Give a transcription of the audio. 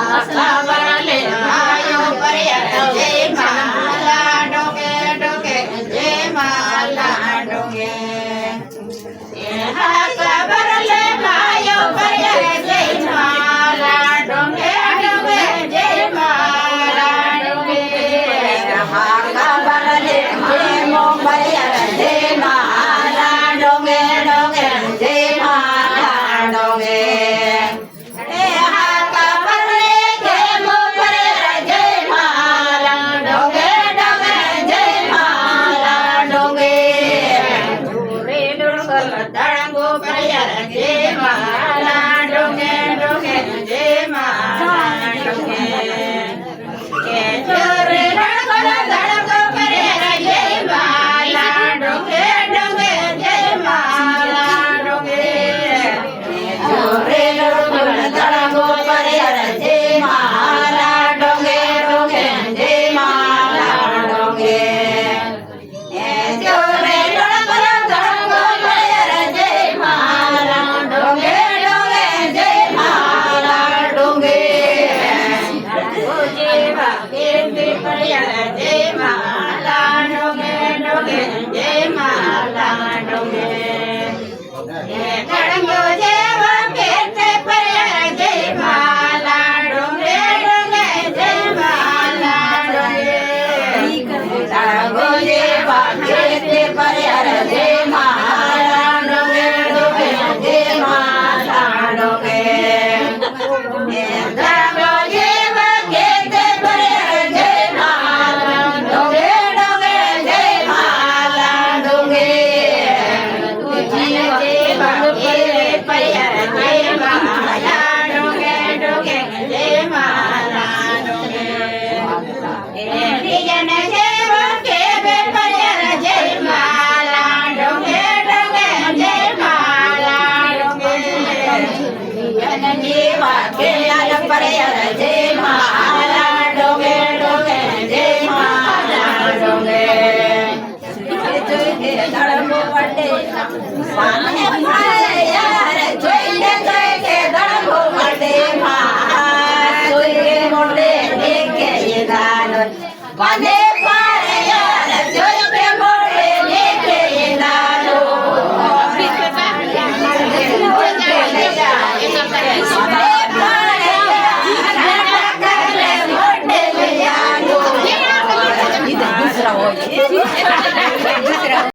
કાબરલે ભાયો પર્યા જય માલા ડોંગે ડોંગે જય માલા ડોંગે કાબરલે ભાયો પર્યા જય માલા ડોંગે ડોંગે જય માલા ડોંગે કાબરલે ભાયો પર્યા જય માલા ડોંગે ડોંગે જય માલા ડોંગે તળંગો પર્યા જય માલા ડોંગે ડોંગે જય માલા ડોંગે કે ચોરે રણગોલા તળંગો પર્યા જય માલા ડોંગે ડોંગે જય માલા ડોંગે ચોરે રણગોલા તળંગો પર્યા જય માલા ડોંગે ડોંગે જય માલા ડોંગે જય માલા ડોંગે ડોંગે જય માલા ડોંગે તળંગો જેવા પેટે પર્યા જય માલા ડોંગે ડોંગે જય માલા ડોંગે તળંગો જેવા પેટે પર્યા જય માલા ડોંગે ડોંગે જય માલા ડોંગે તળંગો જેવા પેટે પર્યા જય માલા ડોંગે ડોંગે જય માલા ડોંગે તુજી જેવા પેટે પર્યા જય માલા ડોંગે ડોંગે જય માલા ડોંગે ત્રીજન જેવા પેટે પર્યા જય માલા ડોંગે ડોંગે જય માલા ડોંગે ત્રીજન જેવા પેલા પર્યા જય માલા ડોંગે ડોંગે જય માલા ડોંગે તળંગો પડે પાને ભાયા જોઈને જોઈને તળંગો પડે જોઈને મોઢે દેખે એ દાનો પાને ભાયા જોઈને મોઢે દેખે એ દાનો दूसरा हो